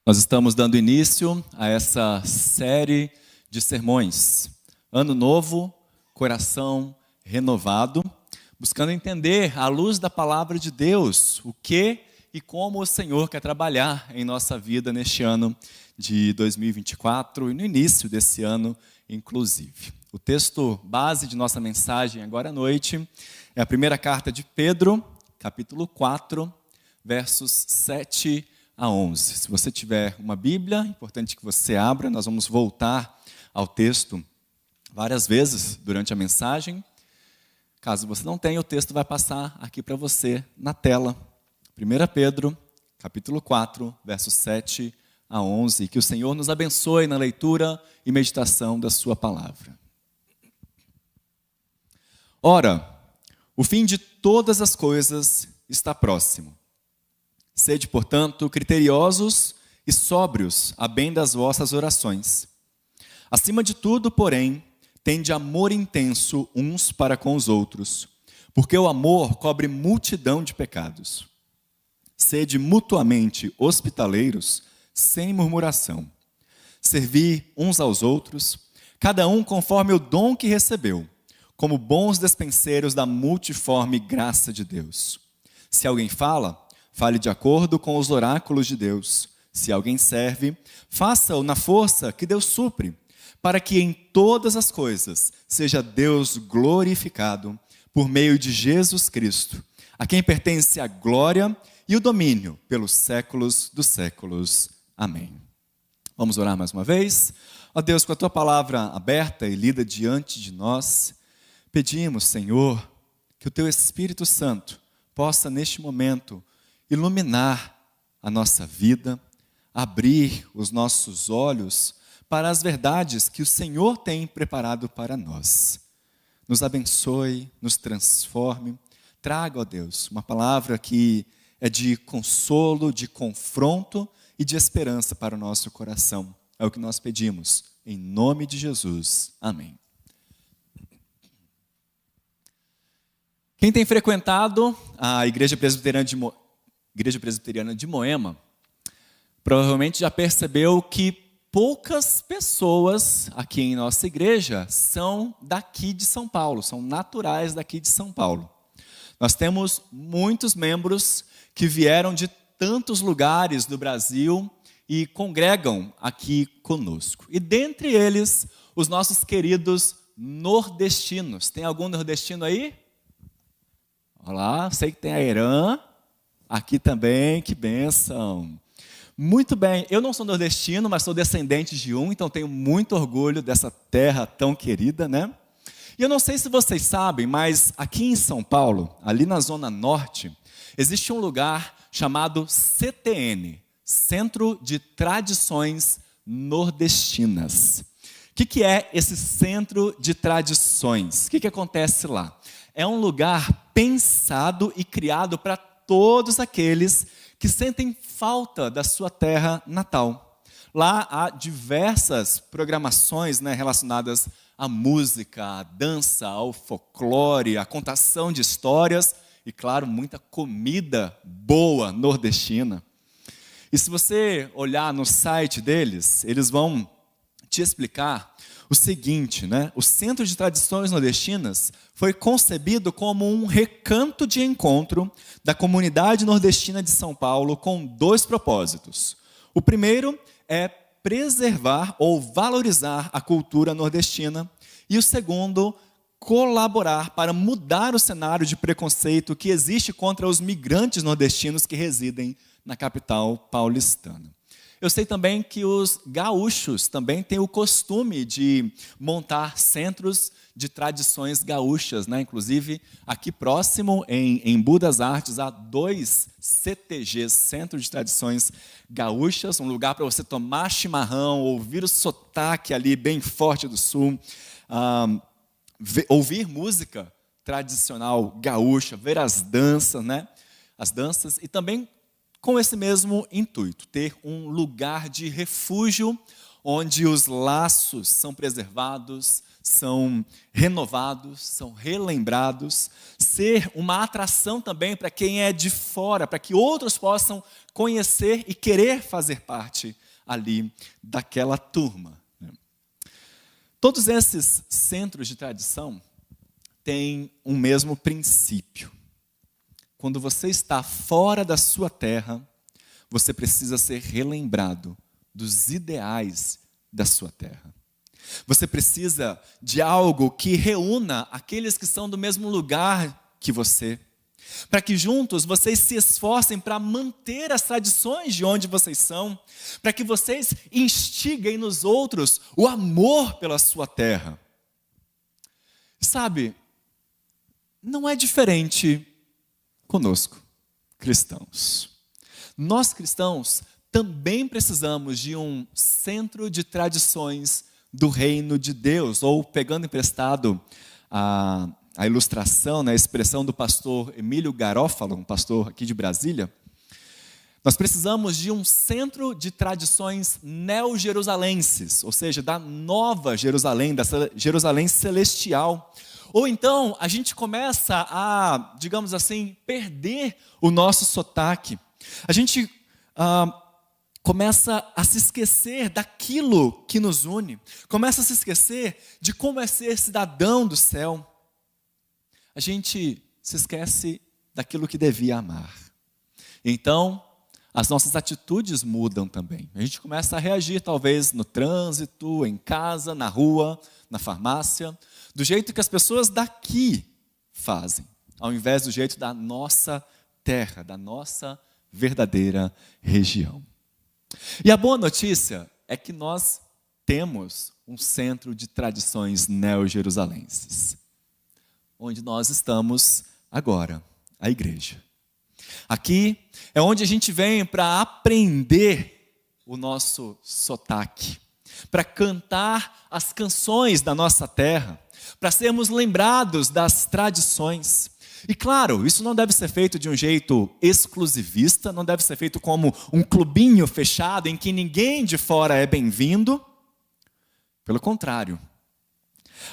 Nós estamos dando início a essa série de sermões. Ano novo, coração renovado, buscando entender, à luz da palavra de Deus, o que e como o Senhor quer trabalhar em nossa vida neste ano de 2024 e no início desse ano, inclusive. O texto base de nossa mensagem agora à noite é a primeira carta de Pedro, capítulo 4, versos 7 a 11. Se você tiver uma Bíblia, é importante que você abra, nós vamos voltar ao texto várias vezes durante a mensagem. Caso você não tenha, o texto vai passar aqui para você na tela. 1 Pedro, capítulo 4, versos 7 a 11. Que o Senhor nos abençoe na leitura e meditação da sua palavra. Ora, o fim de todas as coisas está próximo. Sede, portanto, criteriosos e sóbrios a bem das vossas orações. Acima de tudo, porém, tende amor intenso uns para com os outros, porque o amor cobre multidão de pecados. Sede mutuamente hospitaleiros, sem murmuração. Servi uns aos outros, cada um conforme o dom que recebeu, como bons despenseiros da multiforme graça de Deus. Se alguém fala, fale de acordo com os oráculos de Deus. Se alguém serve, faça-o na força que Deus supre, para que em todas as coisas seja Deus glorificado por meio de Jesus Cristo, a quem pertence a glória e o domínio pelos séculos dos séculos. Amém. Vamos orar mais uma vez? Ó Deus, com a Tua palavra aberta e lida diante de nós, pedimos, Senhor, que o Teu Espírito Santo possa neste momento iluminar a nossa vida, abrir os nossos olhos para as verdades que o Senhor tem preparado para nós. Nos abençoe, nos transforme, traga, ó Deus, uma palavra que é de consolo, de confronto e de esperança para o nosso coração. É o que nós pedimos, em nome de Jesus. Amém. Quem tem frequentado a Igreja Presbiteriana de Moema, provavelmente já percebeu que poucas pessoas aqui em nossa igreja são daqui de São Paulo, são naturais daqui de São Paulo. Nós temos muitos membros que vieram de tantos lugares do Brasil e congregam aqui conosco. E dentre eles, os nossos queridos nordestinos. Tem algum nordestino aí? Olá, sei que tem a Irã, aqui também, que bênção. Muito bem, eu não sou nordestino, mas sou descendente de um, então tenho muito orgulho dessa terra tão querida, né? E eu não sei se vocês sabem, mas aqui em São Paulo, ali na Zona Norte, existe um lugar chamado CTN, Centro de Tradições Nordestinas. O que é esse Centro de Tradições? O que acontece lá? É um lugar pensado e criado para todos aqueles que sentem falta da sua terra natal. Lá há diversas programações, relacionadas à música, à dança, ao folclore, à contação de histórias e, claro, muita comida boa nordestina. E se você olhar no site deles, eles vão te explicar o seguinte, o Centro de Tradições Nordestinas foi concebido como um recanto de encontro da comunidade nordestina de São Paulo com dois propósitos. O primeiro é preservar ou valorizar a cultura nordestina e o segundo, colaborar para mudar o cenário de preconceito que existe contra os migrantes nordestinos que residem na capital paulistana. Eu sei também que os gaúchos também têm o costume de montar centros de tradições gaúchas, Inclusive, aqui próximo, em Embu das Artes, há 2 CTGs, Centro de Tradições Gaúchas, um lugar para você tomar chimarrão, ouvir o sotaque ali bem forte do sul, ouvir música tradicional gaúcha, ver as danças, As danças e também com esse mesmo intuito, ter um lugar de refúgio onde os laços são preservados, são renovados, são relembrados, ser uma atração também para quem é de fora, para que outros possam conhecer e querer fazer parte ali daquela turma. Todos esses centros de tradição têm um mesmo princípio. Quando você está fora da sua terra, você precisa ser relembrado dos ideais da sua terra. Você precisa de algo que reúna aqueles que são do mesmo lugar que você, para que juntos vocês se esforcem para manter as tradições de onde vocês são, para que vocês instiguem nos outros o amor pela sua terra. Sabe, não é diferente conosco, cristãos. Nós cristãos também precisamos de um centro de tradições do reino de Deus, ou pegando emprestado a ilustração, a expressão do pastor Emílio Garófalo, um pastor aqui de Brasília, nós precisamos de um centro de tradições neo-jerusalenses, ou seja, da nova Jerusalém, da Jerusalém celestial. Ou então a gente começa a, digamos assim, perder o nosso sotaque. A gente começa a se esquecer daquilo que nos une, começa a se esquecer de como é ser cidadão do céu. A gente se esquece daquilo que devia amar. Então, as nossas atitudes mudam também. A gente começa a reagir, talvez, no trânsito, em casa, na rua, na farmácia, do jeito que as pessoas daqui fazem, ao invés do jeito da nossa terra, da nossa verdadeira região. E a boa notícia é que nós temos um centro de tradições neo-jerusalenses, onde nós estamos agora, a igreja. Aqui é onde a gente vem para aprender o nosso sotaque, para cantar as canções da nossa terra, para sermos lembrados das tradições. E claro, isso não deve ser feito de um jeito exclusivista, não deve ser feito como um clubinho fechado em que ninguém de fora é bem-vindo. Pelo contrário,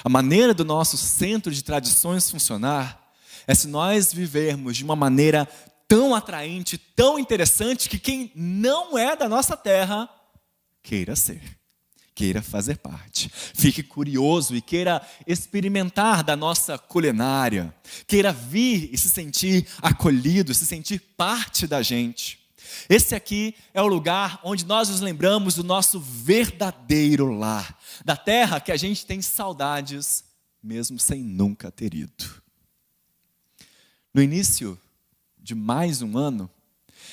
a maneira do nosso centro de tradições funcionar é se nós vivermos de uma maneira tão atraente, tão interessante, que quem não é da nossa terra queira ser, queira fazer parte, fique curioso e queira experimentar da nossa culinária, queira vir e se sentir acolhido, se sentir parte da gente. Esse aqui é o lugar onde nós nos lembramos do nosso verdadeiro lar, da terra que a gente tem saudades, mesmo sem nunca ter ido. No início de mais um ano,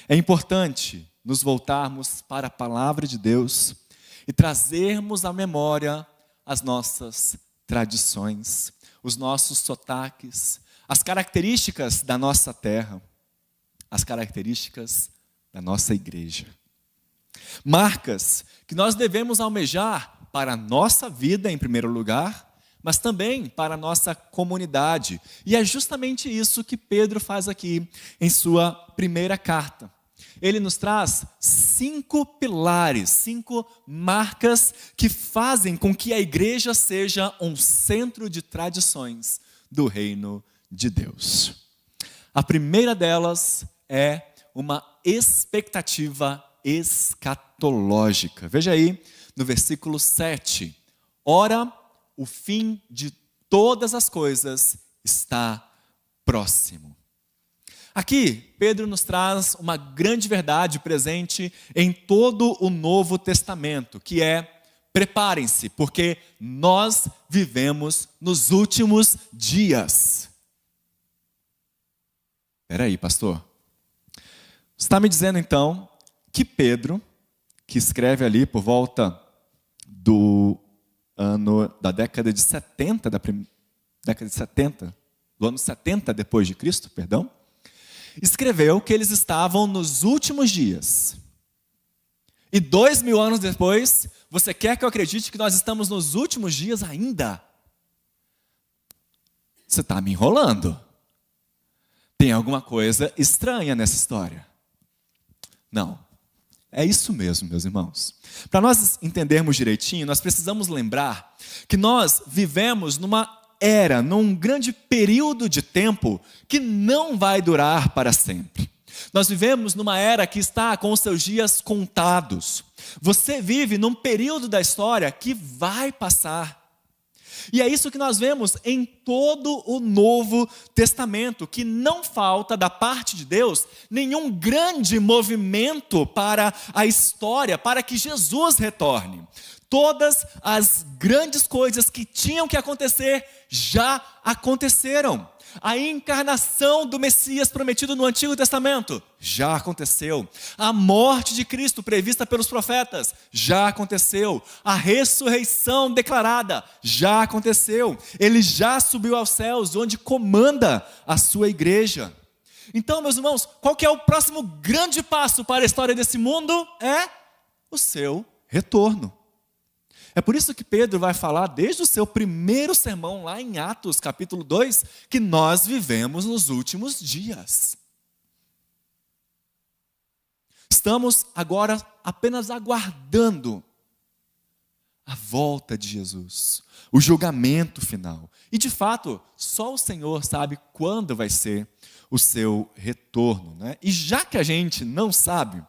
é importante nos voltarmos para a palavra de Deus e trazermos à memória as nossas tradições, os nossos sotaques, as características da nossa terra, as características da nossa igreja. Marcas que nós devemos almejar para a nossa vida em primeiro lugar, mas também para a nossa comunidade. E é justamente isso que Pedro faz aqui em sua primeira carta. Ele nos traz 5 pilares, 5 marcas que fazem com que a igreja seja um centro de tradições do reino de Deus. A primeira delas é uma expectativa escatológica. Veja aí no versículo 7. Ora, o fim de todas as coisas está próximo. Aqui, Pedro nos traz uma grande verdade presente em todo o Novo Testamento, que é: preparem-se, porque nós vivemos nos últimos dias. Espera aí, pastor. Você está me dizendo, então, que Pedro, que escreve ali por volta da década de 70, do ano 70 depois de Cristo, perdão, escreveu que eles estavam nos últimos dias. E 2000 anos depois, você quer que eu acredite que nós estamos nos últimos dias ainda? Você está me enrolando. Tem alguma coisa estranha nessa história. Não, É isso mesmo, meus irmãos. Para nós entendermos direitinho, nós precisamos lembrar que nós vivemos numa era, num grande período de tempo que não vai durar para sempre. Nós vivemos numa era que está com os seus dias contados. Você vive num período da história que vai passar. E é isso que nós vemos em todo o Novo Testamento, que não falta da parte de Deus nenhum grande movimento para a história, para que Jesus retorne. Todas as grandes coisas que tinham que acontecer já aconteceram. A encarnação do Messias prometido no Antigo Testamento já aconteceu. A morte de Cristo prevista pelos profetas já aconteceu. A ressurreição declarada já aconteceu. Ele já subiu aos céus, onde comanda a sua igreja. Então, meus irmãos, qual que é o próximo grande passo para a história desse mundo? É o seu retorno. É por isso que Pedro vai falar desde o seu primeiro sermão lá em Atos, capítulo 2, que nós vivemos nos últimos dias. Estamos agora apenas aguardando a volta de Jesus, o julgamento final. E de fato, só o Senhor sabe quando vai ser o seu retorno, né? E já que a gente não sabe,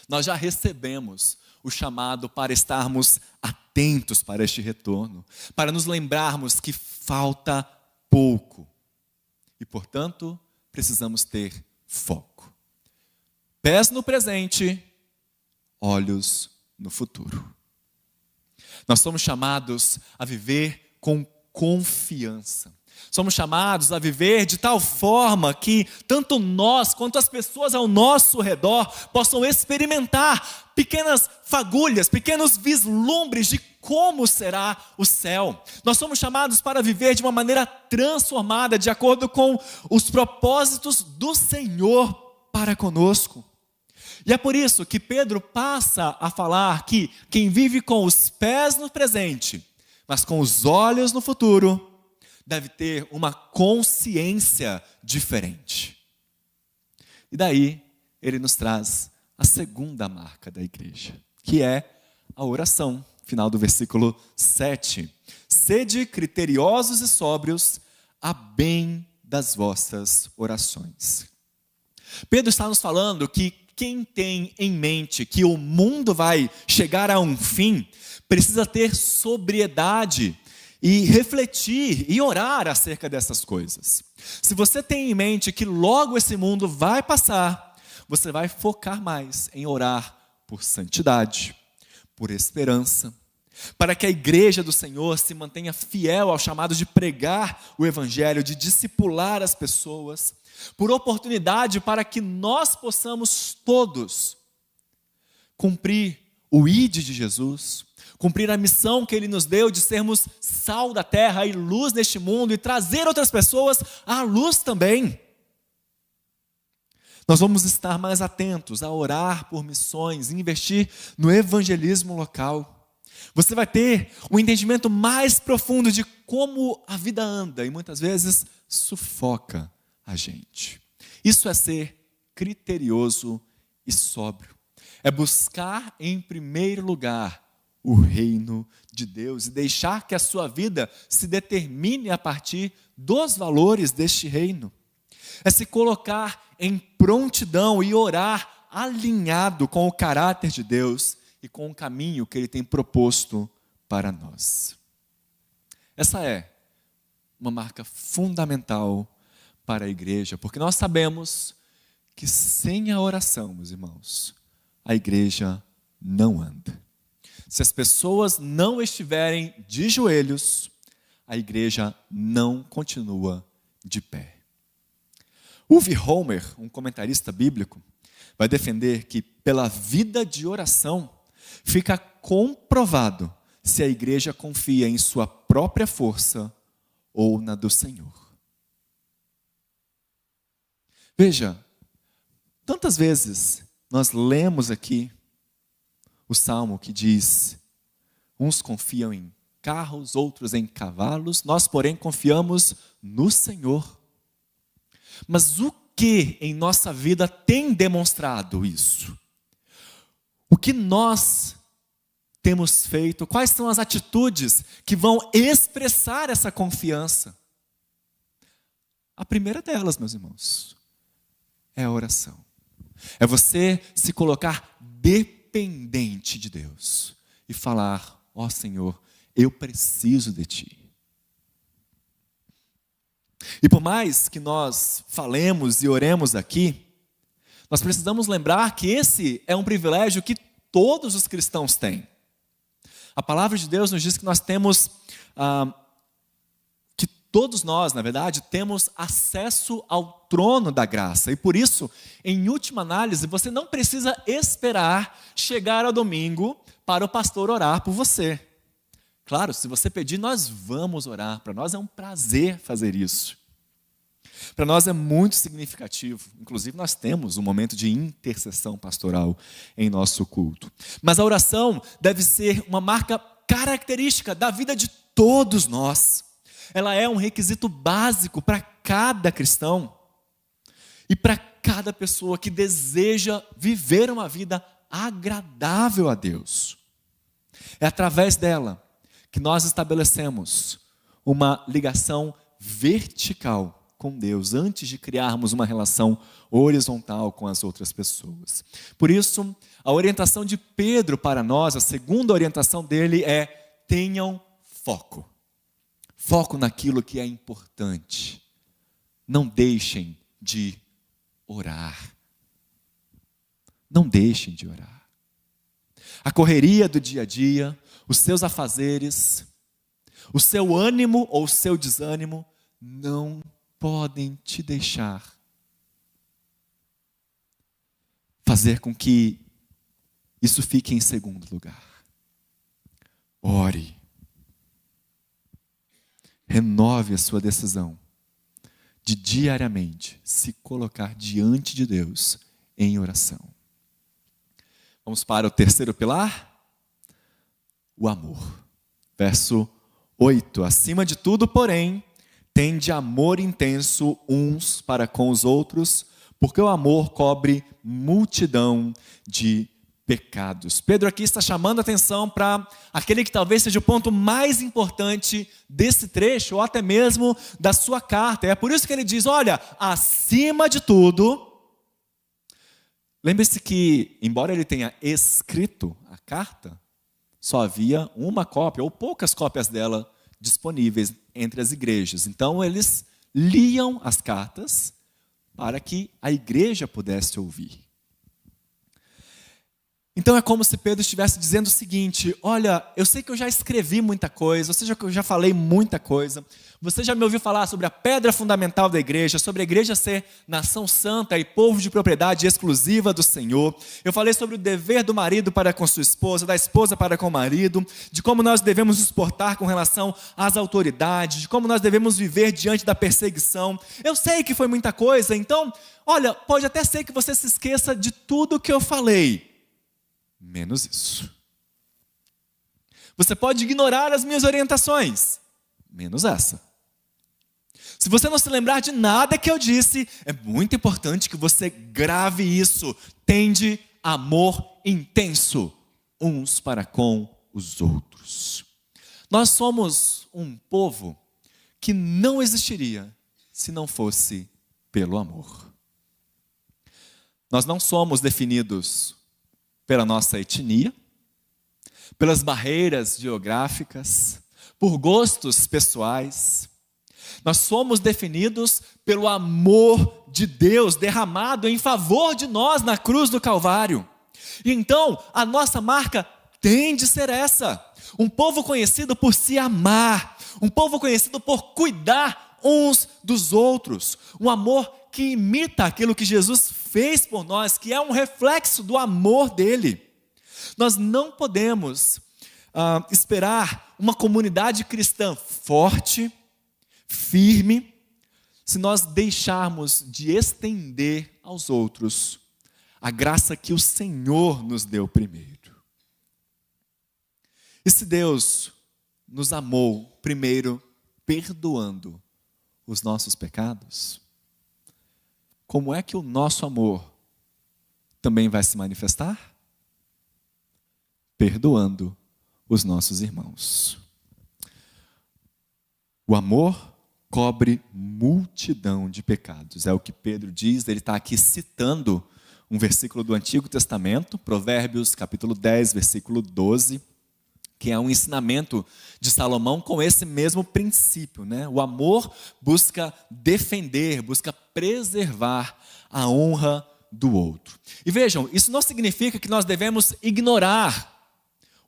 nós já recebemos o chamado para estarmos atentos para este retorno, para nos lembrarmos que falta pouco e, portanto, precisamos ter foco. Pés no presente, olhos no futuro. Nós somos chamados a viver com confiança. Somos chamados a viver de tal forma que tanto nós quanto as pessoas ao nosso redor possam experimentar pequenas fagulhas, pequenos vislumbres de como será o céu. Nós somos chamados para viver de uma maneira transformada, de acordo com os propósitos do Senhor para conosco. E é por isso que Pedro passa a falar que quem vive com os pés no presente, mas com os olhos no futuro, deve ter uma consciência diferente. E daí, ele nos traz a segunda marca da igreja, que é a oração. Final do versículo 7. Sede criteriosos e sóbrios, a bem das vossas orações. Pedro está nos falando que quem tem em mente que o mundo vai chegar a um fim, precisa ter sobriedade e refletir e orar acerca dessas coisas. Se você tem em mente que logo esse mundo vai passar, você vai focar mais em orar por santidade, por esperança, para que a igreja do Senhor se mantenha fiel ao chamado de pregar o evangelho, de discipular as pessoas, por oportunidade para que nós possamos todos cumprir o ide de Jesus, cumprir a missão que Ele nos deu de sermos sal da terra e luz neste mundo e trazer outras pessoas à luz também. Nós vamos estar mais atentos a orar por missões, investir no evangelismo local. Você vai ter um entendimento mais profundo de como a vida anda e muitas vezes sufoca a gente. Isso é ser criterioso e sóbrio. É buscar em primeiro lugar o reino de Deus e deixar que a sua vida se determine a partir dos valores deste reino. É se colocar em prontidão e orar alinhado com o caráter de Deus e com o caminho que Ele tem proposto para nós. Essa é uma marca fundamental para a igreja, porque nós sabemos que sem a oração, meus irmãos, a igreja não anda. Se as pessoas não estiverem de joelhos, a igreja não continua de pé. Uwe Homer, um comentarista bíblico, vai defender que pela vida de oração fica comprovado se a igreja confia em sua própria força ou na do Senhor. Veja, tantas vezes nós lemos aqui o Salmo que diz: uns confiam em carros, outros em cavalos, nós, porém, confiamos no Senhor. Mas o que em nossa vida tem demonstrado isso? O que nós temos feito? Quais são as atitudes que vão expressar essa confiança? A primeira delas, meus irmãos, é a oração. É você se colocar dependente de Deus e falar: ó Senhor, eu preciso de Ti. E por mais que nós falemos e oremos aqui, nós precisamos lembrar que esse é um privilégio que todos os cristãos têm. A palavra de Deus nos diz que nós temos, que todos nós, na verdade, temos acesso ao trono da graça. E por isso, em última análise, você não precisa esperar chegar ao domingo para o pastor orar por você. Claro, se você pedir, nós vamos orar. Para nós é um prazer fazer isso. Para nós é muito significativo. Inclusive, nós temos um momento de intercessão pastoral em nosso culto. Mas a oração deve ser uma marca característica da vida de todos nós. Ela é um requisito básico para cada cristão e para cada pessoa que deseja viver uma vida agradável a Deus. É através dela que nós estabelecemos uma ligação vertical com Deus, antes de criarmos uma relação horizontal com as outras pessoas. Por isso, a orientação de Pedro para nós, a segunda orientação dele é: tenham foco. Foco naquilo que é importante. Não deixem de orar. Não deixem de orar. A correria do dia a dia, os seus afazeres, o seu ânimo ou o seu desânimo não podem te deixar fazer com que isso fique em segundo lugar. Ore. Renove a sua decisão de diariamente se colocar diante de Deus em oração. Vamos para o terceiro pilar? O amor. Verso 8. Acima de tudo, porém, tende amor intenso uns para com os outros, porque o amor cobre multidão de pecados. Pedro aqui está chamando a atenção para aquele que talvez seja o ponto mais importante desse trecho, ou até mesmo da sua carta. É por isso que ele diz: olha, acima de tudo. Lembre-se que, embora ele tenha escrito a carta, só havia uma cópia, ou poucas cópias dela disponíveis entre as igrejas. Então, eles liam as cartas para que a igreja pudesse ouvir. Então, é como se Pedro estivesse dizendo o seguinte: olha, eu sei que eu já escrevi muita coisa, ou seja, que eu já falei muita coisa. Você já me ouviu falar sobre a pedra fundamental da igreja, sobre a igreja ser nação santa e povo de propriedade exclusiva do Senhor. Eu falei sobre o dever do marido para com sua esposa, da esposa para com o marido, de como nós devemos nos portar com relação às autoridades, de como nós devemos viver diante da perseguição. Eu sei que foi muita coisa, então, olha, pode até ser que você se esqueça de tudo que eu falei, menos isso. Você pode ignorar as minhas orientações, menos essa. Se você não se lembrar de nada que eu disse, é muito importante que você grave isso. Tende amor intenso uns para com os outros. Nós somos um povo que não existiria se não fosse pelo amor. Nós não somos definidos pela nossa etnia, pelas barreiras geográficas, por gostos pessoais. Nós somos definidos pelo amor de Deus derramado em favor de nós na cruz do Calvário. E então, a nossa marca tem de ser essa: um povo conhecido por se amar, um povo conhecido por cuidar uns dos outros, um amor que imita aquilo que Jesus fez por nós, que é um reflexo do amor dele. Nós não podemos esperar uma comunidade cristã forte, firme, se nós deixarmos de estender aos outros a graça que o Senhor nos deu primeiro. E se Deus nos amou primeiro perdoando os nossos pecados, como é que o nosso amor também vai se manifestar? perdoando os nossos irmãos. O amor cobre multidão de pecados. É o que Pedro diz, ele está aqui citando um versículo do Antigo Testamento, Provérbios capítulo 10, versículo 12, que é um ensinamento de Salomão com esse mesmo princípio, né? O amor busca defender, busca preservar a honra do outro. E vejam, isso não significa que nós devemos ignorar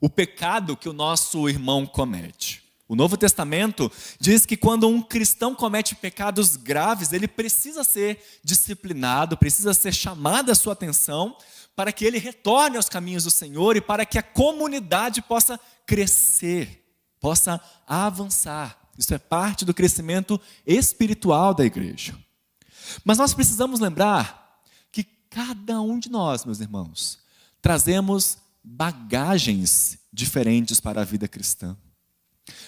o pecado que o nosso irmão comete. O Novo Testamento diz que quando um cristão comete pecados graves, ele precisa ser disciplinado, precisa ser chamada a sua atenção para que ele retorne aos caminhos do Senhor e para que a comunidade possa crescer, possa avançar. Isso é parte do crescimento espiritual da igreja. Mas nós precisamos lembrar que cada um de nós, meus irmãos, trazemos bagagens diferentes para a vida cristã.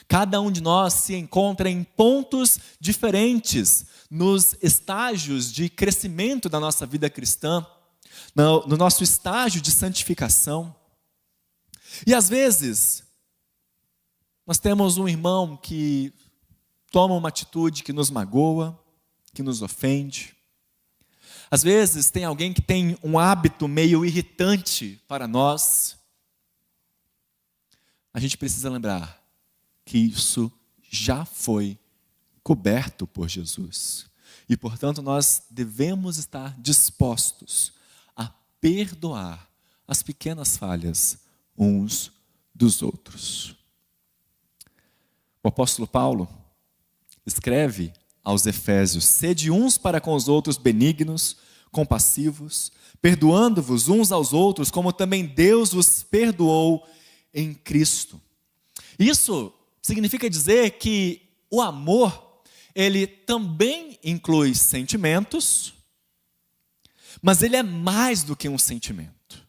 Cada um de nós se encontra em pontos diferentes nos estágios de crescimento da nossa vida cristã, no nosso estágio de santificação. E às vezes, nós temos um irmão que toma uma atitude que nos magoa, que nos ofende. Às vezes, tem alguém que tem um hábito meio irritante para nós. A gente precisa lembrar que isso já foi coberto por Jesus. E, portanto, nós devemos estar dispostos a perdoar as pequenas falhas uns dos outros. O apóstolo Paulo escreve aos Efésios: sede uns para com os outros benignos, compassivos, perdoando-vos uns aos outros, como também Deus vos perdoou em Cristo. Isso significa dizer que o amor, ele também inclui sentimentos, mas ele é mais do que um sentimento.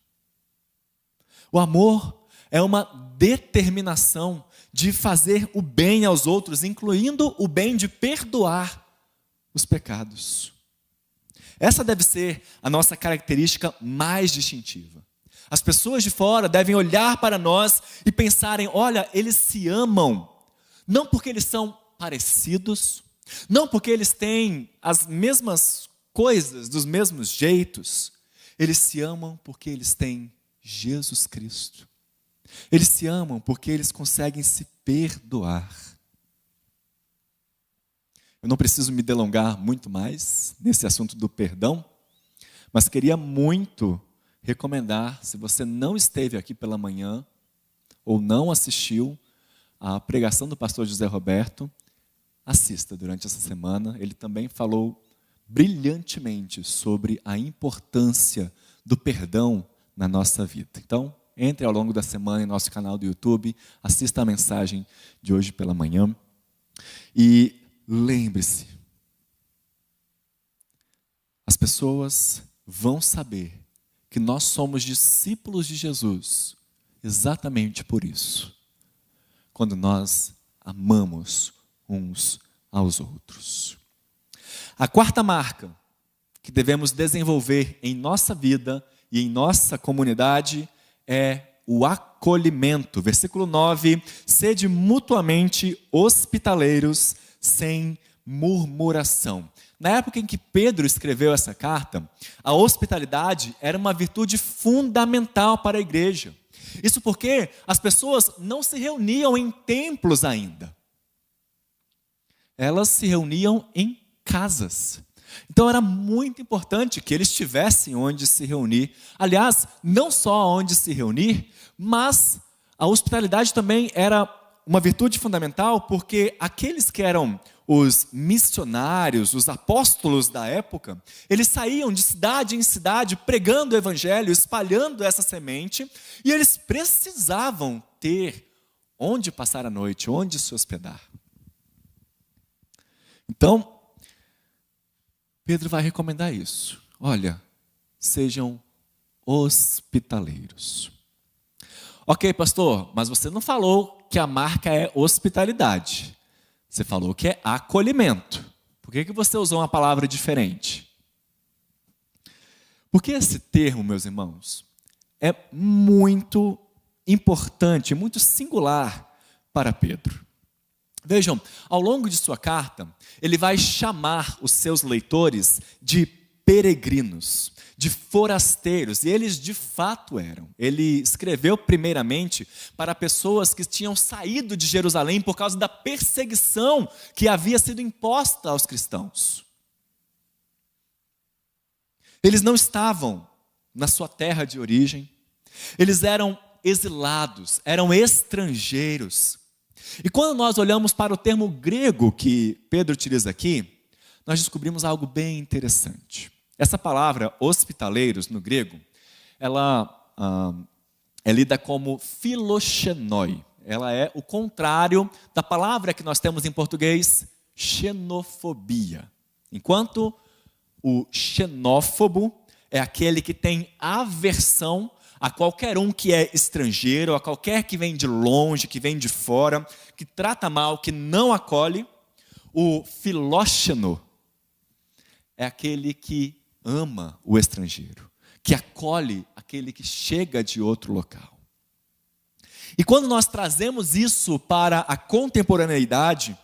O amor é uma determinação de fazer o bem aos outros, incluindo o bem de perdoar os pecados. Essa deve ser a nossa característica mais distintiva. As pessoas de fora devem olhar para nós e pensarem: olha, eles se amam, não porque eles são parecidos, não porque eles têm as mesmas coisas, dos mesmos jeitos. Eles se amam porque eles têm Jesus Cristo. Eles se amam porque eles conseguem se perdoar. Eu não preciso me delongar muito mais nesse assunto do perdão, mas queria muito recomendar, se você não esteve aqui pela manhã ou não assistiu à pregação do pastor José Roberto, assista durante essa semana. Ele também falou brilhantemente sobre a importância do perdão na nossa vida. Então, entre ao longo da semana em nosso canal do YouTube, assista a mensagem de hoje pela manhã e lembre-se, as pessoas vão saber que nós somos discípulos de Jesus exatamente por isso, quando nós amamos uns aos outros. A quarta marca que devemos desenvolver em nossa vida e em nossa comunidade é o acolhimento. Versículo 9: sede mutuamente hospitaleiros sem murmuração. Na época em que Pedro escreveu essa carta, a hospitalidade era uma virtude fundamental para a igreja. Isso porque as pessoas não se reuniam em templos ainda. Elas se reuniam em casas. Então era muito importante que eles tivessem onde se reunir. Aliás, não só onde se reunir, mas a hospitalidade também era uma virtude fundamental, porque aqueles que eram os missionários, os apóstolos da época, eles saíam de cidade em cidade pregando o evangelho, espalhando essa semente, e eles precisavam ter onde passar a noite, onde se hospedar. Então, Pedro vai recomendar isso. Olha, sejam hospitaleiros. Ok, pastor, mas você não falou que a marca é hospitalidade. Você falou que é acolhimento. Por que você usou uma palavra diferente? Porque esse termo, meus irmãos, é muito importante, muito singular para Pedro. Vejam, ao longo de sua carta, ele vai chamar os seus leitores de peregrinos, de forasteiros, e eles de fato eram. Ele escreveu primeiramente para pessoas que tinham saído de Jerusalém por causa da perseguição que havia sido imposta aos cristãos. Eles não estavam na sua terra de origem, eles eram exilados, eram estrangeiros. E quando nós olhamos para o termo grego que Pedro utiliza aqui, nós descobrimos algo bem interessante. Essa palavra hospitaleiros no grego, ela é lida como philoxenoi. Ela é o contrário da palavra que nós temos em português, xenofobia. Enquanto o xenófobo é aquele que tem aversão a qualquer um que é estrangeiro, a qualquer que vem de longe, que vem de fora, que trata mal, que não acolhe. O filóxeno é aquele que ama o estrangeiro, que acolhe aquele que chega de outro local. E quando nós trazemos isso para a contemporaneidade,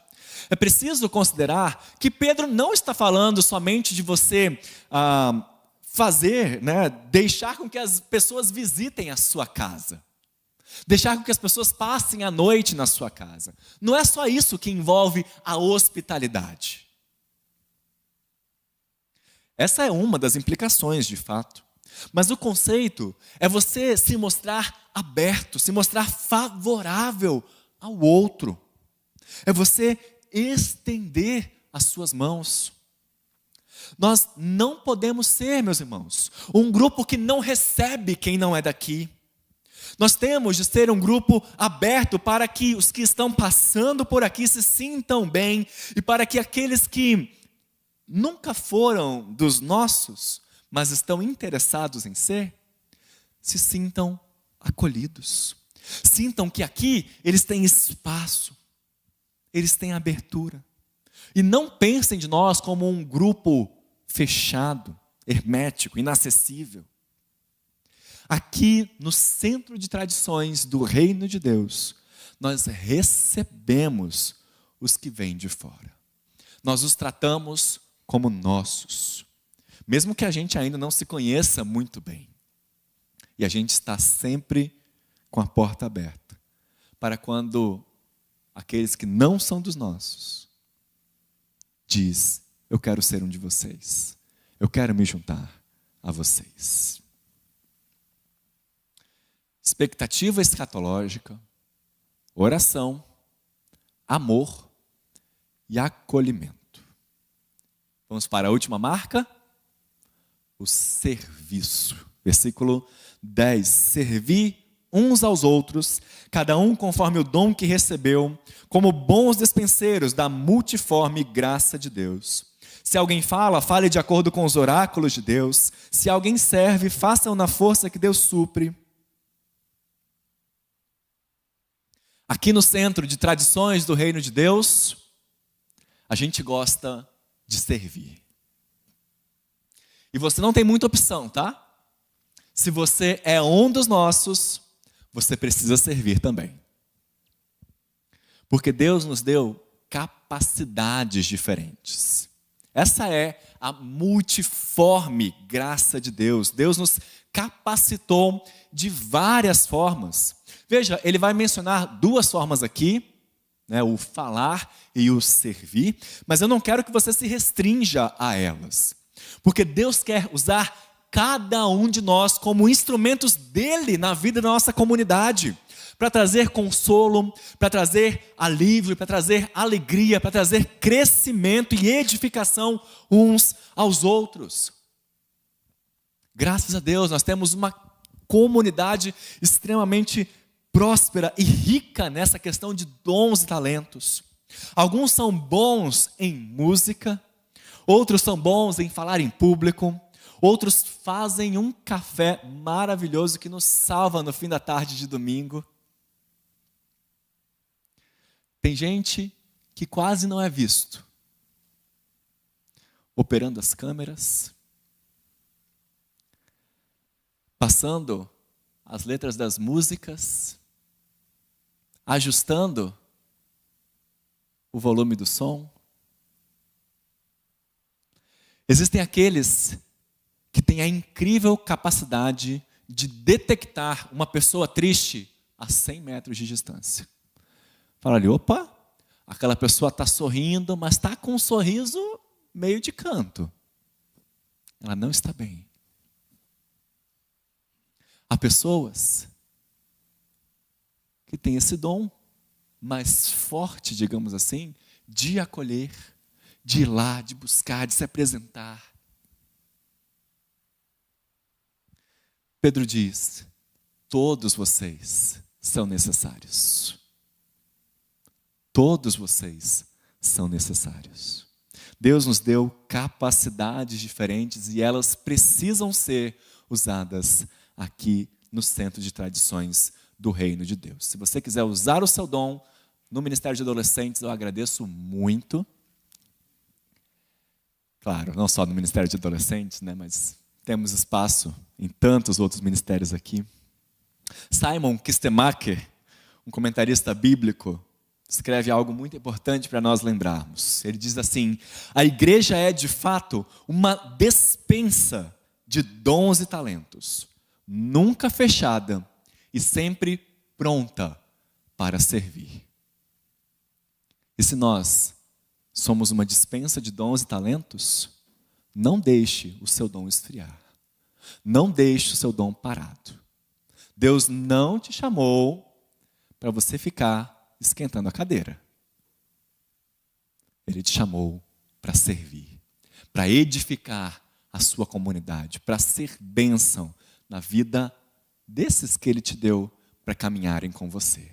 é preciso considerar que Pedro não está falando somente de você deixar com que as pessoas visitem a sua casa. Deixar com que as pessoas passem a noite na sua casa. Não é só isso que envolve a hospitalidade. Essa é uma das implicações, de fato. Mas o conceito é você se mostrar aberto, se mostrar favorável ao outro. É você estender as suas mãos. Nós não podemos ser, meus irmãos, um grupo que não recebe quem não é daqui. Nós temos de ser um grupo aberto para que os que estão passando por aqui se sintam bem e para que aqueles que nunca foram dos nossos, mas estão interessados em ser, se sintam acolhidos. Sintam que aqui eles têm espaço, eles têm abertura. E não pensem de nós como um grupo fechado, hermético, inacessível. Aqui no centro de tradições do reino de Deus, nós recebemos os que vêm de fora. Nós os tratamos como nossos, mesmo que a gente ainda não se conheça muito bem. E a gente está sempre com a porta aberta, para quando aqueles que não são dos nossos diz: eu quero ser um de vocês, eu quero me juntar a vocês. Expectativa escatológica, oração, amor e acolhimento. Vamos para a última marca, o serviço. Versículo 10. Servi uns aos outros, cada um conforme o dom que recebeu, como bons despenseiros da multiforme graça de Deus. Se alguém fala, fale de acordo com os oráculos de Deus. Se alguém serve, faça-o na força que Deus supre. Aqui no centro de tradições do reino de Deus, a gente gosta de servir. E você não tem muita opção, tá? Se você é um dos nossos, você precisa servir também. Porque Deus nos deu capacidades diferentes. Essa é a multiforme graça de Deus. Deus nos capacitou de várias formas. Veja, ele vai mencionar duas formas aqui, né, o falar e o servir, mas eu não quero que você se restrinja a elas. Porque Deus quer usar cada um de nós como instrumentos dele na vida da nossa comunidade, para trazer consolo, para trazer alívio, para trazer alegria, para trazer crescimento e edificação uns aos outros. Graças a Deus, nós temos uma comunidade extremamente próspera e rica nessa questão de dons e talentos. Alguns são bons em música, outros são bons em falar em público, outros fazem um café maravilhoso que nos salva no fim da tarde de domingo. Tem gente que quase não é visto, operando as câmeras, passando as letras das músicas, ajustando o volume do som. Existem aqueles que têm a incrível capacidade de detectar uma pessoa triste a 100 metros de distância. Fala ali, opa, aquela pessoa está sorrindo, mas está com um sorriso meio de canto. Ela não está bem. Há pessoas que têm esse dom mais forte, digamos assim, de acolher, de ir lá, de buscar, de se apresentar. Pedro diz, todos vocês são necessários. Todos vocês são necessários. Deus nos deu capacidades diferentes e elas precisam ser usadas aqui no Centro de Tradições do Reino de Deus. Se você quiser usar o seu dom no Ministério de Adolescentes, eu agradeço muito. Claro, não só no Ministério de Adolescentes, né, mas temos espaço em tantos outros ministérios aqui. Simon Kistemaker, um comentarista bíblico, escreve algo muito importante para nós lembrarmos. Ele diz assim, a igreja é de fato uma despensa de dons e talentos, nunca fechada e sempre pronta para servir. E se nós somos uma despensa de dons e talentos, não deixe o seu dom esfriar. Não deixe o seu dom parado. Deus não te chamou para você ficar esquentando a cadeira. Ele te chamou para servir, para edificar a sua comunidade, para ser bênção na vida desses que Ele te deu para caminharem com você.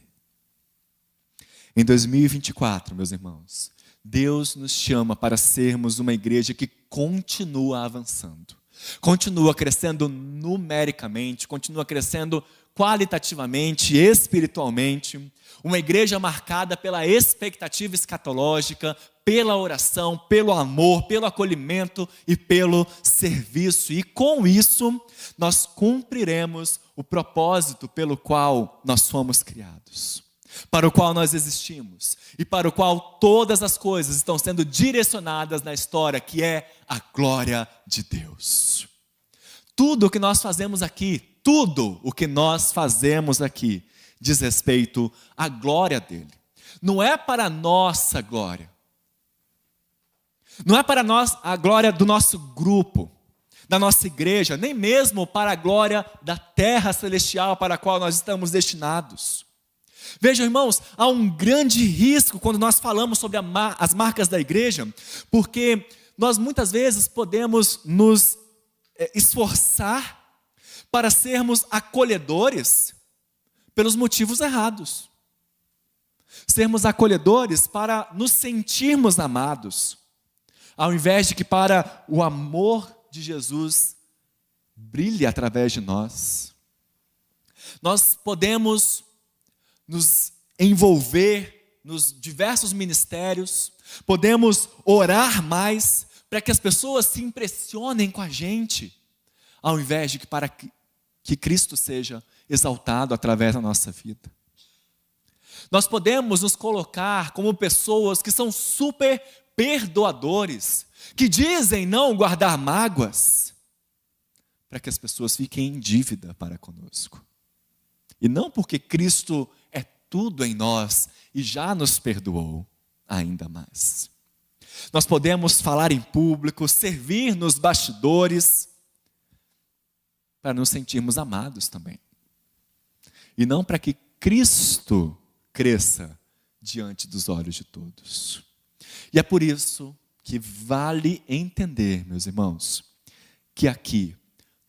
Em 2024, meus irmãos, Deus nos chama para sermos uma igreja que continua avançando, continua crescendo numericamente, continua crescendo qualitativamente, espiritualmente, uma igreja marcada pela expectativa escatológica, pela oração, pelo amor, pelo acolhimento e pelo serviço. E com isso, nós cumpriremos o propósito pelo qual nós fomos criados, para o qual nós existimos e para o qual todas as coisas estão sendo direcionadas na história, que é a glória de Deus. Tudo o que nós fazemos aqui, tudo o que nós fazemos aqui diz respeito à glória dele. Não é para a nossa glória. Não é para nós a glória do nosso grupo, da nossa igreja, nem mesmo para a glória da terra celestial para a qual nós estamos destinados. Vejam, irmãos, há um grande risco quando nós falamos sobre as marcas da igreja, porque nós muitas vezes podemos nos esforçar para sermos acolhedores pelos motivos errados. Sermos acolhedores para nos sentirmos amados, ao invés de que para o amor de Jesus brilhe através de nós. Nós podemos nos envolver nos diversos ministérios, podemos orar mais para que as pessoas se impressionem com a gente, ao invés de que para que Cristo seja exaltado através da nossa vida. Nós podemos nos colocar como pessoas que são super perdoadores, que dizem não guardar mágoas, para que as pessoas fiquem em dívida para conosco. E não porque Cristo é tudo em nós e já nos perdoou ainda mais. Nós podemos falar em público, servir nos bastidores, para nos sentirmos amados também. E não para que Cristo cresça diante dos olhos de todos. E é por isso que vale entender, meus irmãos, que aqui,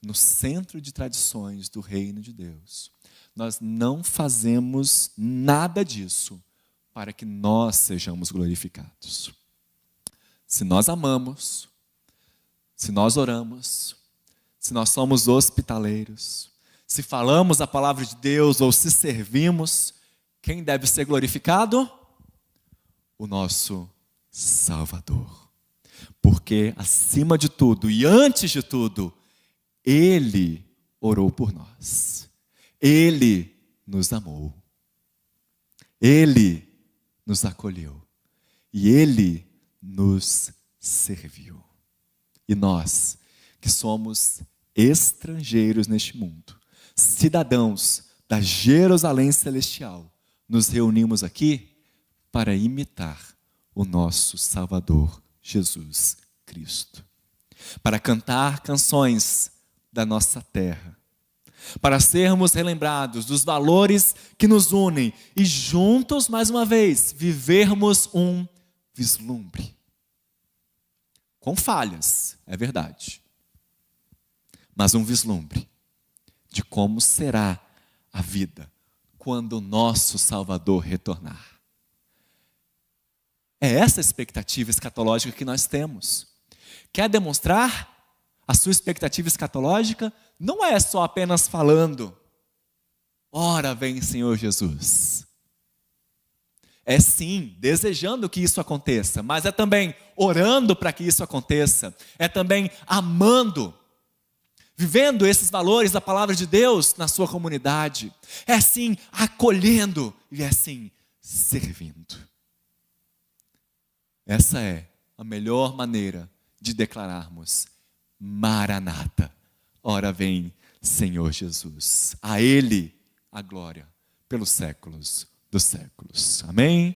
no Centro de Tradições do Reino de Deus, nós não fazemos nada disso para que nós sejamos glorificados. Se nós amamos, se nós oramos, se nós somos hospitaleiros, se falamos a palavra de Deus ou se servimos, quem deve ser glorificado? O nosso Salvador. Porque acima de tudo e antes de tudo, Ele orou por nós. Ele nos amou. Ele nos acolheu. E Ele nos serviu. E nós, que somos estrangeiros neste mundo, cidadãos da Jerusalém celestial, nos reunimos aqui para imitar o nosso Salvador Jesus Cristo. Para cantar canções da nossa terra. Para sermos relembrados dos valores que nos unem e juntos, mais uma vez, vivermos um vislumbre. Com falhas, é verdade. Mas um vislumbre de como será a vida quando o nosso Salvador retornar. É essa a expectativa escatológica que nós temos. Quer demonstrar a sua expectativa escatológica? Não é só apenas falando, ora vem Senhor Jesus. É sim, desejando que isso aconteça, mas é também orando para que isso aconteça. É também amando, vivendo esses valores da palavra de Deus na sua comunidade. É sim acolhendo e é sim servindo. Essa é a melhor maneira de declararmos: Maranata, ora vem Senhor Jesus. A Ele a glória pelos séculos dos séculos. Amém?